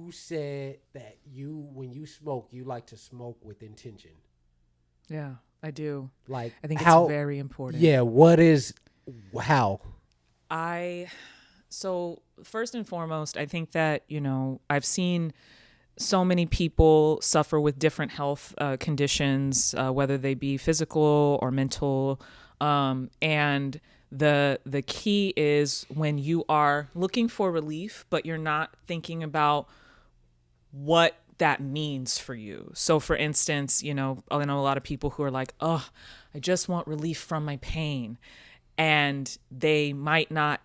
you said that when you smoke, you like to smoke with intention. Yeah, I do. Like I think it's how? very important. Yeah. What is how? So first and foremost, I think that, I've seen so many people suffer with different health conditions, whether they be physical or mental. And the key is when you are looking for relief, but you're not thinking about what that means for you. So for instance, I know a lot of people who are like, oh, I just want relief from my pain. And they might not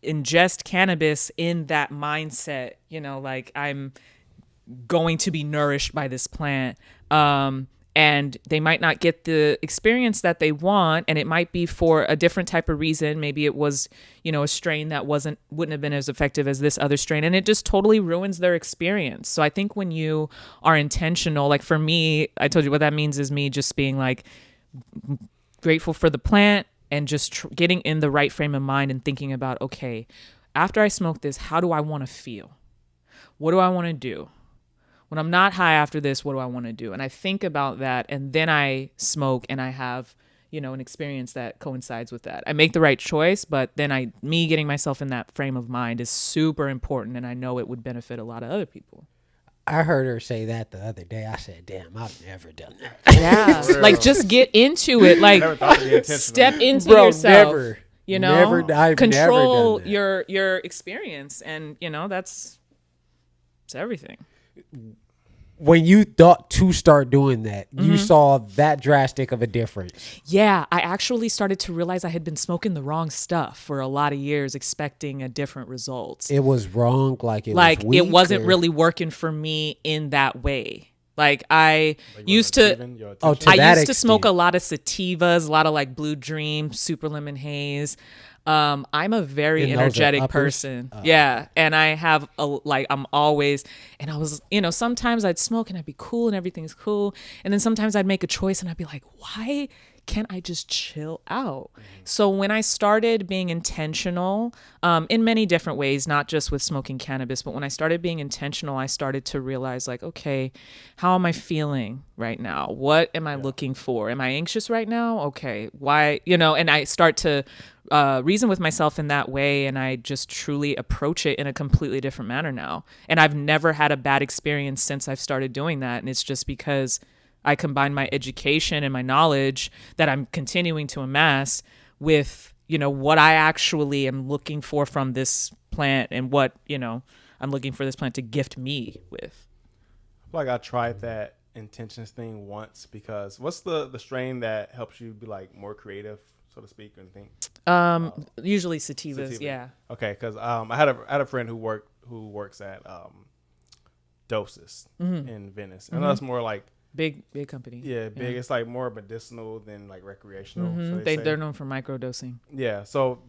ingest cannabis in that mindset, like I'm going to be nourished by this plant. And they might not get the experience that they want, and it might be for a different type of reason. Maybe it was, a strain that wouldn't have been as effective as this other strain, and it just totally ruins their experience. So I think when you are intentional, like for me, I told you what that means is me just being like grateful for the plant and just getting in the right frame of mind and thinking about, okay, after I smoke this, how do I want to feel? What do I want to do? When I'm not high after this, what do I want to do? And I think about that, and then I smoke, and I have, an experience that coincides with that. I make the right choice, but then me getting myself in that frame of mind is super important, and I know it would benefit a lot of other people. I heard her say that the other day. I said, "Damn, I've never done that." Yeah, like just get into it. Like step into yourself. Never, I've control never done that. your experience, and it's everything. When you thought to start doing that, you saw that drastic of a difference. Yeah, I actually started to realize I had been smoking the wrong stuff for a lot of years, expecting a different result. It was wrong, it wasn't really working for me in that way. Like I used to smoke a lot of sativas, a lot of like Blue Dream, Super Lemon Haze. I'm a very energetic person. Yeah. And I have I'm always, and I was, sometimes I'd smoke and I'd be cool and everything's cool. And then sometimes I'd make a choice and I'd be like, why can't I just chill out? So when I started being intentional, in many different ways, not just with smoking cannabis, but when I started being intentional, I started to realize like, okay, how am I feeling right now? What am I looking for? Am I anxious right now? Okay. Why, and I start to reason with myself in that way, and I just truly approach it in a completely different manner now. And I've never had a bad experience since I've started doing that, and it's just because I combine my education and my knowledge that I'm continuing to amass with, what I actually am looking for from this plant and what, I'm looking for this plant to gift me with. I feel like I tried that intentions thing once because what's the strain that helps you be like more creative, so to speak, or anything? Usually sativas, yeah. Okay, because I had a friend who works at Doses in Venice, and that's more like big company. Yeah, big. Yeah. It's like more medicinal than like recreational. So they're known for microdosing. Yeah, so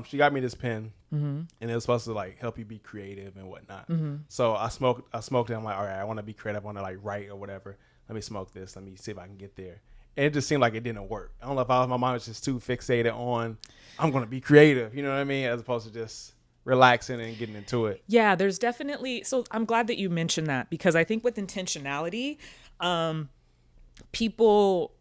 she got me this pen, and it was supposed to like help you be creative and whatnot. So I smoked it. I'm like, all right, I want to be creative. I want to like write or whatever. Let me smoke this. Let me see if I can get there. And it just seemed like it didn't work. I don't know if my mind was just too fixated on I'm going to be creative. You know what I mean? As opposed to just relaxing and getting into it. Yeah, there's definitely. So I'm glad that you mentioned that because I think with intentionality, people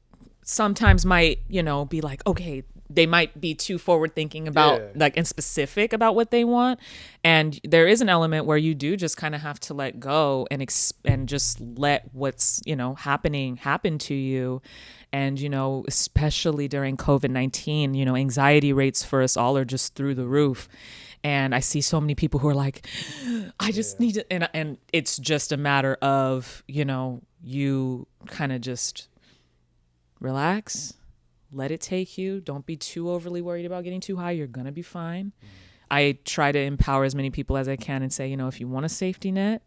sometimes might, be like, okay, they might be too forward thinking about and specific about what they want. And there is an element where you do just kind of have to let go and just let what's, happen to you. And, especially during COVID-19, anxiety rates for us all are just through the roof. And I see so many people who are like, I just need to, and it's just a matter of, you kind of just relax, let it take you. Don't be too overly worried about getting too high. You're going to be fine. I try to empower as many people as I can and say, if you want a safety net,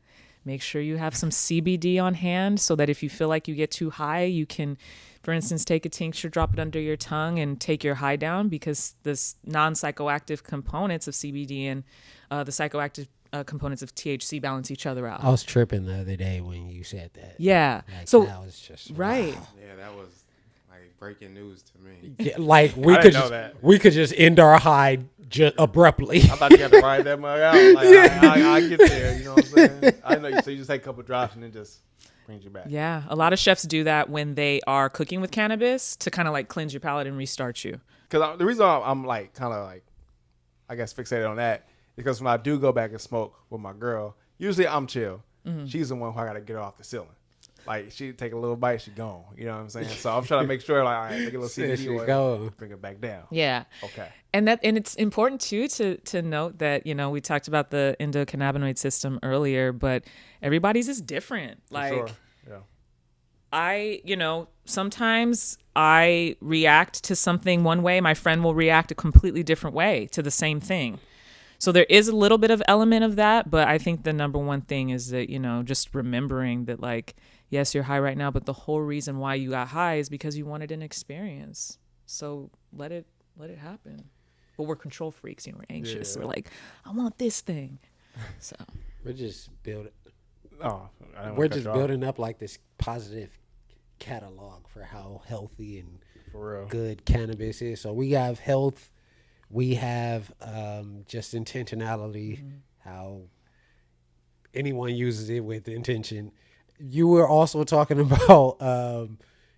make sure you have some CBD on hand so that if you feel like you get too high, you can, for instance, take a tincture, drop it under your tongue and take your high down because the non-psychoactive components of CBD and the psychoactive components of THC balance each other out. I was tripping the other day when you said that. Yeah. Like, so that was just right. Wow. Yeah, that was like like breaking news to me. Yeah, like we I could didn't know just that. we could just end our high just abruptly. I thought you had to ride that mug out. Like, I get there. You know what I'm saying? I know. So you just take a couple drops and then just brings you back. Yeah, a lot of chefs do that when they are cooking with cannabis to kind of like cleanse your palate and restart you. Because the reason I'm like kind of like, I guess fixated on that is because when I do go back and smoke with my girl, usually I'm chill. She's the one who I got to get her off the ceiling. Like she take a little bite, she gone. You know what I'm saying? So I'm trying to make sure, like, all right, make a little CBD oil, bring it back down. Yeah. Okay. And it's important too to note that, you know, we talked about the endocannabinoid system earlier, but everybody's is different. Like sure. Yeah. Sometimes I react to something one way, my friend will react a completely different way to the same thing. So there is a little bit of element of that, but I think the number one thing is that, you know, just remembering that, like, yes, you're high right now, but the whole reason why you got high is because you wanted an experience. So let it happen. But we're control freaks, you know, we're anxious. Yeah. We're like, I want this thing. So We're just building. Oh, I didn't We're wanna cut just you off. building up like this positive catalog for how healthy and For real. good cannabis is. So we have health, we have just intentionality, how anyone uses it with intention. You were also talking about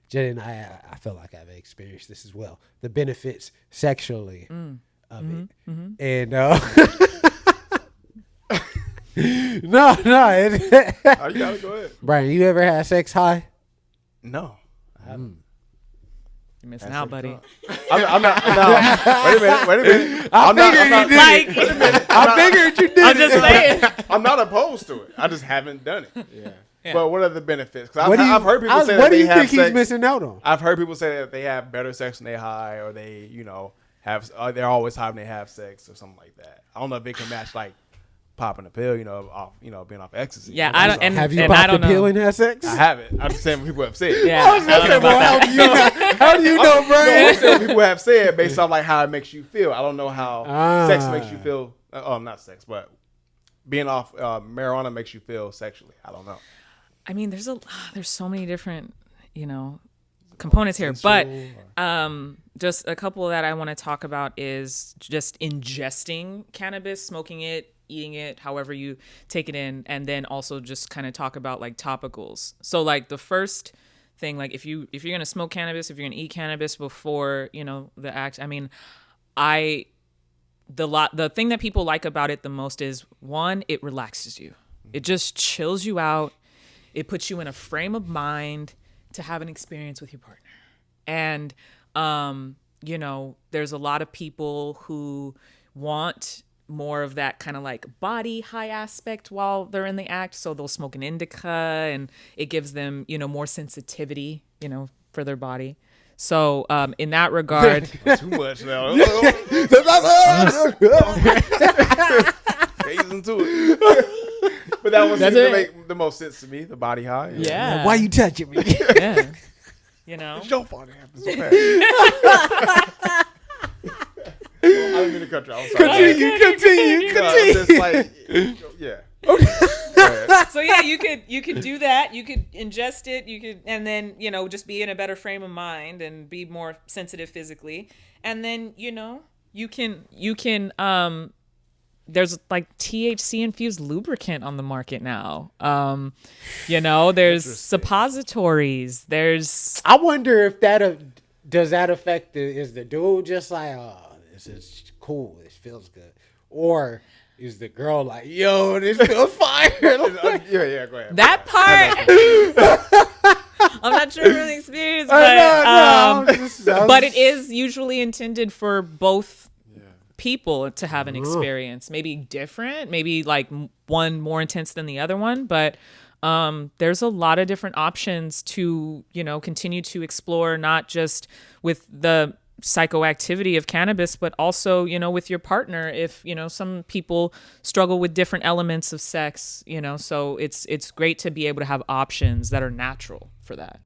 Jen, and I feel like I've experienced this as well. The benefits sexually of it, and no, Oh, you gotta go ahead. Brian, you ever had sex high? No. I haven't. you're missing out, buddy. I'm not. No. Wait a minute. I'm not. I figured you did. I'm just saying. I'm not opposed to it. I just haven't done it. Yeah. But what are the benefits? Because What do you- I've heard people say what that do they you have think sex. he's missing out on? I've heard people say that they have better sex when they high, or they, you know, they're always high when they have sex, or something like that. I don't know if it can match like popping a pill, you know, off, you know, being off ecstasy. Yeah, I don't. And, Have you and I popped don't the pill know. and had sex? I haven't. I'm just saying what people have said. Yeah, I don't know about that. How do you know, No, Brian? I'm saying what people have said based off like how it makes you feel. I don't know how sex makes you feel. Not sex, but being off marijuana makes you feel sexually. I don't know. I mean, there's so many different, you know, components here, but just a couple that I want to talk about is just ingesting cannabis, smoking it, eating it, however you take it in, and then also just kind of talk about like topicals. So like the first thing, like if you're gonna smoke cannabis, if you're gonna eat cannabis before, you know, the act, I mean, the thing that people like about it the most is, one, it relaxes you. It just chills you out. It puts you in a frame of mind to have an experience with your partner. And, you know, there's a lot of people who want more of that kind of like body high aspect while they're in the act. So they'll smoke an indica and it gives them, you know, more sensitivity, you know, for their body. So in that regard, Too much now. Phase into it. But that one seems to make the most sense to me. The body high. yeah. Why you touching me? Yeah. You know? It's your fault it happened so fast. I didn't mean to cut you off. I'm sorry. Continue. No, it's just like, yeah. Go ahead. So yeah, you could do that. You could ingest it. You could, and then, you know, just be in a better frame of mind and be more sensitive physically. And then, you know, you can there's like THC infused lubricant on the market now. You know, there's suppositories. There's I wonder if does that affect is the dude just like, oh, this is cool, this feels good, or is the girl like, yo, this feels fire? Yeah, go ahead. that part. I'm not sure from the experience, but it is usually intended for both people to have an experience, maybe different, maybe like one more intense than the other one, but there's a lot of different options to, you know, continue to explore, not just with the psychoactivity of cannabis, but also, you know, with your partner. If, you know, some people struggle with different elements of sex, you know, so it's great to be able to have options that are natural for that.